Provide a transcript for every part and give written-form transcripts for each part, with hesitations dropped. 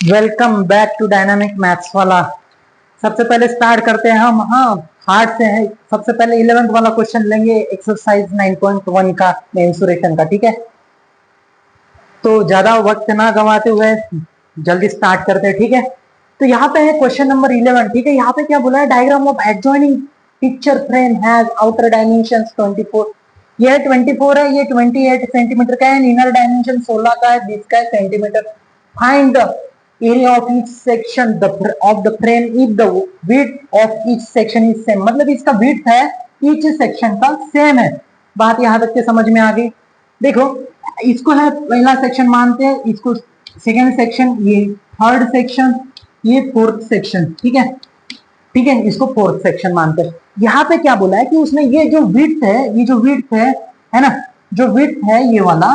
Welcome back to dynamic maths वाला। सबसे पहले स्टार्ट करते हैं हम। हाँ, हार्ड से है। सबसे पहले 11th वाला क्वेश्चन लेंगे, एक्सरसाइज 9.1 का, मेंसुरेशन का। ठीक है, तो ज्यादा वक्त ना गंवाते हुए जल्दी स्टार्ट करते हैं। ठीक है, तो यहाँ पे है क्वेश्चन नंबर 11। ठीक है, यहाँ पे क्या बोला है, diagram of adjoining picture frame has outer dimensions 24। ये 24 है, ये 28 सेंटीमीटर का है, इनर डायमेंशन 16 का है, 20 का है centimetre. Find the area of each section of the frame if the width of each section is same. मतलब इसका विड्थ है ईच सेक्शन का सेम है। बात यहां तक के समझ में आ गई। देखो, इसको है पहला सेक्शन मानते हैं, इसको सेकेंड सेक्शन, ये थर्ड सेक्शन, ये फोर्थ सेक्शन। ठीक है, ठीक है, इसको फोर्थ सेक्शन मानते हैं। यहाँ पे क्या बोला है कि उसने ये जो विड्थ है, ये जो विड्थ है ना, जो विड्थ है ये वाला,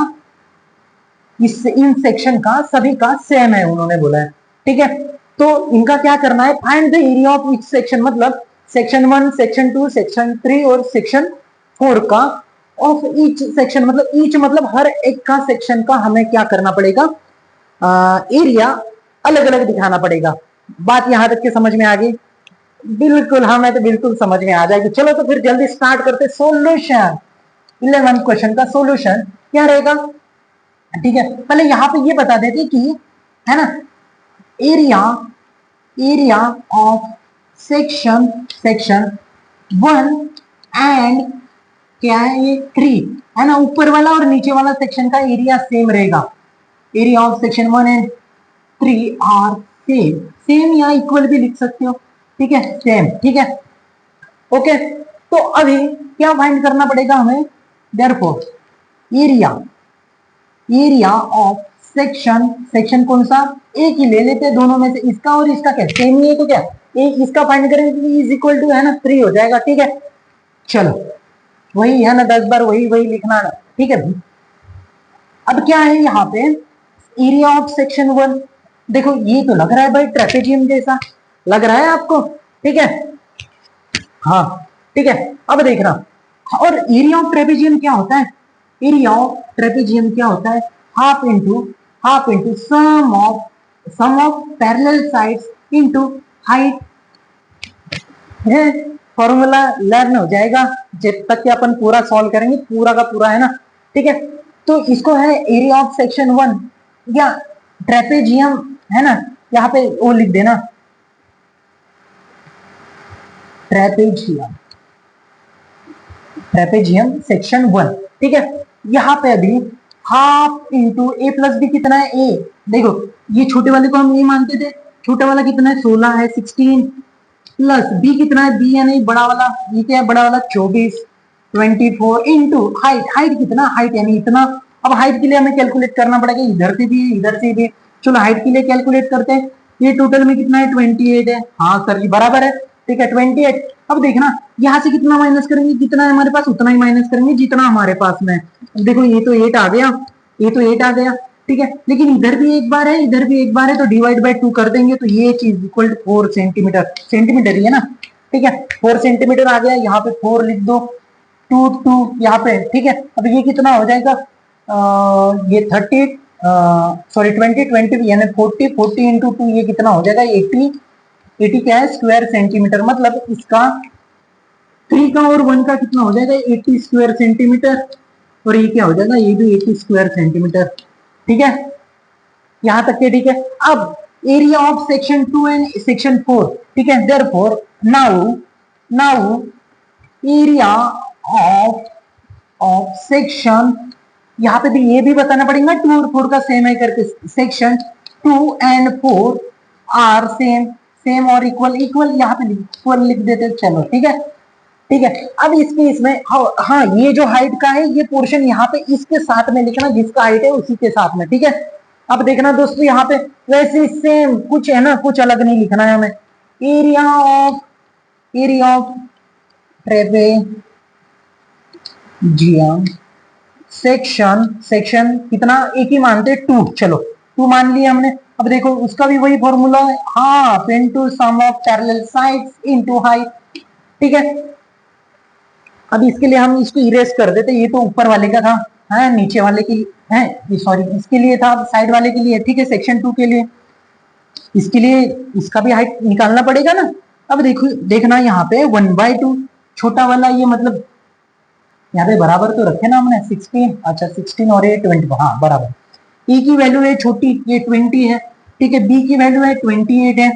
इस इन सेक्शन का सभी का सेम है, उन्होंने बोला है। ठीक है, तो इनका क्या करना है, find the area of each section, मतलब सेक्शन 1, सेक्शन 2, सेक्शन 3 और सेक्शन 4 का, ऑफ ईच सेक्शन मतलब ईच मतलब हर एक का सेक्शन का हमें क्या करना पड़ेगा, एरिया अलग अलग दिखाना पड़ेगा। बात यहां तक के समझ में आ गई? बिल्कुल, हमें तो बिल्कुल समझ में आ जाएगी। चलो तो फिर जल्दी स्टार्ट करते। सोल्यूशन 11 क्वेश्चन का सोल्यूशन क्या रहेगा? ठीक है, पहले यहां पे ये बता देते कि, है ना, एरिया एरिया ऑफ सेक्शन 1 एंड क्या है, ये 3 है ना, ऊपर वाला और नीचे वाला सेक्शन का एरिया सेम रहेगा। एरिया ऑफ सेक्शन 1 एंड 3 आर सेम। सेम या इक्वल भी लिख सकते हो। ठीक है, सेम। ठीक है, ओके। तो अभी क्या फाइंड करना पड़ेगा हमें, देयरफॉर एरिया ऑफ सेक्शन कौन सा, एक ही ले लेते हैं दोनों में से, इसका और इसका क्या सेम ही है, तो क्या इसका फाइंड करेंगे, इज इक्वल टू है ना 3 हो जाएगा। ठीक है, चलो वही है ना, 10 बार वही वही लिखना ना। ठीक है, अब क्या है यहाँ पे, एरिया ऑफ सेक्शन 1, देखो ये तो लग रहा है भाई ट्रेपेजियम जैसा, लग रहा है आपको? ठीक है, हाँ ठीक है। अब देखना, और एरिया ऑफ ट्रेपेजियम क्या होता है, एरिया ऑफ ट्रेपेजियम क्या होता है, half into sum of parallel sides into height है। फॉर्मूला लर्न हो जाएगा जब तक कि अपन पूरा सॉल्व करेंगे, पूरा का पूरा, है ना। ठीक है, तो इसको है एरिया ऑफ सेक्शन 1 या ट्रेपेजियम, है ना, यहाँ पे वो लिख देना, ट्रेपेजियम सेक्शन 1। ठीक है, यहाँ पे अभी हाफ इंटू ए प्लस बी कितना है, ए। देखो ये छोटे वाले को हम ए मानते थे, छोटा वाला कितना है, 16 है, 16 प्लस बी कितना है, बी यानी बड़ा वाला, ये क्या है बड़ा वाला, 24, 24 इंटू हाइट कितना, हाइट यानी इतना। अब हाइट के लिए हमें कैलकुलेट करना पड़ेगा, इधर से भी इधर से भी। चलो हाइट के लिए कैलकुलेट करते हैं, ये टोटल में कितना है, 28 है। हाँ सर, ये बराबर है। ठीक है, 28। अब देखना यहाँ से कितना माइनस करेंगे, जितना है हमारे पास उतना ही माइनस करेंगे जितना हमारे पास में। अब देखो ये तो 8 आ गया, ये तो 8 आ गया। ठीक है, लेकिन इधर भी एक बार है, इधर भी एक बार है, तो डिवाइड बाय 2 कर देंगे, तो ये चीज इक्वल टू 4 सेंटीमीटर, सेंटीमीटर ही है ना। ठीक है, 4 सेंटीमीटर आ गया, यहाँ पे 4 लिख दो, 2 यहाँ पे। ठीक है, अब ये कितना हो जाएगा, ये 30 सॉरी 20 यानी 40 इंटू 2, ये कितना हो जाएगा, 80 क्या है, स्क्वायर सेंटीमीटर। मतलब इसका 3 का और 1 का कितना हो जाएगा, 80 स्क्वायर सेंटीमीटर, और ये क्या हो जाएगा, ये भी 80 स्क्वायर सेंटीमीटर। ठीक है, यहां तक के ठीक है। अब एरिया ऑफ सेक्शन 2 एंड सेक्शन 4, ठीक है, देयरफॉर नाउ एरिया ऑफ सेक्शन, यहाँ पे भी ये भी बताना पड़ेगा 2 और 4 का सेम है करके, सेक्शन 2 एंड 4 आर सेम और इक्वल, यहाँ पे इक्वल लिख देते। चलो ठीक है, ठीक है। अब इसके इसमें हाँ, ये जो हाइट का है ये पोर्शन यहाँ पे इसके साथ में लिखना, जिसका हाइट है उसी के साथ में। ठीक है, अब देखना दोस्तों, यहाँ पे वैसे सेम कुछ है ना, कुछ अलग नहीं लिखना है हमें। एरिया ऑफ ट्रेपेजियम सेक्शन कितना, एक ही मानते, 2। चलो 2 मान लिया हमने। अब देखो उसका भी वही फॉर्मूला है, half into sum of parallel sides into height. ठीक है, अब इसके लिए हम इसको इरेज कर देते, ये तो ऊपर वाले का था, है नीचे वाले के लिए है, सॉरी इसके लिए था, साइड वाले के लिए। ठीक है, सेक्शन 2 के लिए इसके लिए इसका भी हाइट निकालना पड़ेगा ना। अब देखो देखना यहाँ पे 1/2 छोटा वाला, ये मतलब यहाँ पे बराबर तो रखे ना हमने 16, अच्छा 16 और ये 20, हाँ बराबर। ई की वैल्यू है छोटी, ये 20 है, ठीक है। बी की वैल्यू है 28 है,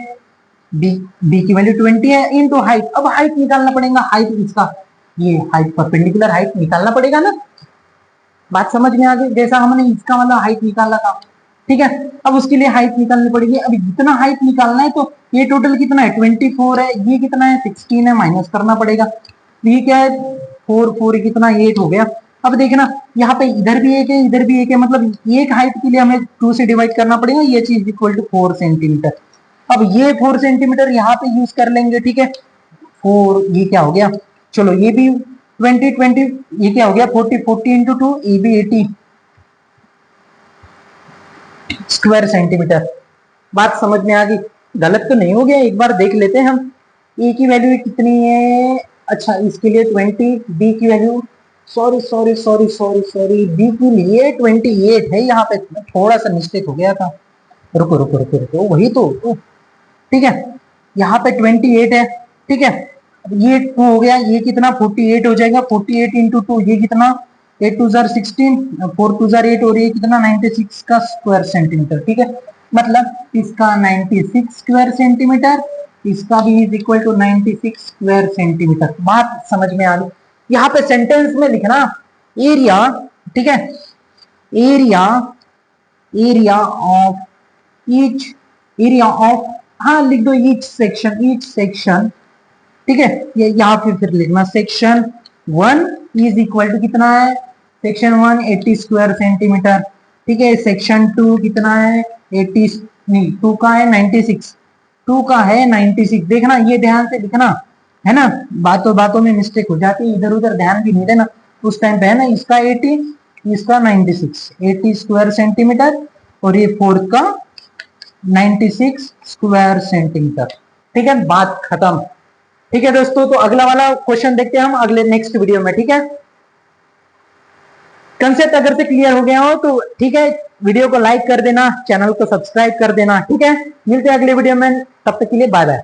बी की वैल्यू 20 है इनटू हाइट। अब हाइट निकालना पड़ेगा, हाइट इसका, ये हाइट परपेंडिकुलर हाइट निकालना पड़ेगा ना। बात समझ में आ गई, जैसा हमने इसका वाला हाइट निकाला था, ठीक है। अब उसके लिए हाइट निकालनी पड़ेगी। अब जितना हाइट निकालना है तो ये टोटल कितना है 24 है, ये कितना है 16 है, माइनस करना पड़ेगा। ये क्या है 4 कितना 8 हो गया। अब देखना यहाँ पे इधर भी एक है इधर भी एक है, मतलब एक हाइट के लिए हमें 2 से डिवाइड करना पड़ेगा, ये चीज इक्वल टू 4 सेंटीमीटर। अब ये 4 सेंटीमीटर यहाँ पे यूज कर लेंगे, ठीक है। 4 ये क्या हो गया, चलो ये भी 20 ये क्या हो गया 40 इंटू 2, ये भी 80 स्क्वायर सेंटीमीटर। बात समझ में आ गई, गलत तो नहीं हो गया, एक बार देख लेते हैं हम। ए की वैल्यू कितनी है, अच्छा इसके लिए 20, बी की वैल्यू सॉरी बी के लिए 28 है, यहाँ पे थोड़ा सा मिस्टेक हो गया था, रुको रुको रुको रुको वही तो, ठीक है। यहाँ पे 28 है, ठीक है। ये 2 हो गया, ये कितना 48 हो जाएगा, 48 इंटू 2 ये कितना 8 2 जार 16, 4 2 जार 8 और ये कितना 96 का स्क्वायर सेंटीमीटर, ठीक है। मतलब इसका 96 स्क्वायर सेंटीमीटर, इसका भी is equal to 96 square centimetre. बात समझ में आ गई। यहाँ पे सेंटेंस में लिखना एरिया, ठीक है, area area of each, area of, हाँ लिख दो ईच सेक्शन, ठीक है। ये यहाँ फिर लिखना सेक्शन 1 इज इक्वल टू कितना है, सेक्शन 1 80 स्क्वायर सेंटीमीटर, ठीक है। सेक्शन 2 कितना है 80, नहीं 2 का है 96, 2 का है 96। देखना ये ध्यान से लिखना है ना, बातों बातों में मिस्टेक हो जाती है, इधर उधर ध्यान भी नहीं देना उस टाइम पे, है ना। इसका 80, इसका 96, 80 स्क्वायर सेंटीमीटर और ये 4 का 96 स्क्वायर सेंटीमीटर, ठीक है। बात खत्म, ठीक है दोस्तों। तो अगला वाला क्वेश्चन देखते हैं हम अगले नेक्स्ट वीडियो में, ठीक है। कंसेप्ट अगर से क्लियर हो गया हो तो ठीक है, वीडियो को लाइक कर देना, चैनल को सब्सक्राइब कर देना, ठीक है। मिलते हैं अगले वीडियो में, तब तक के लिए बाय बाय।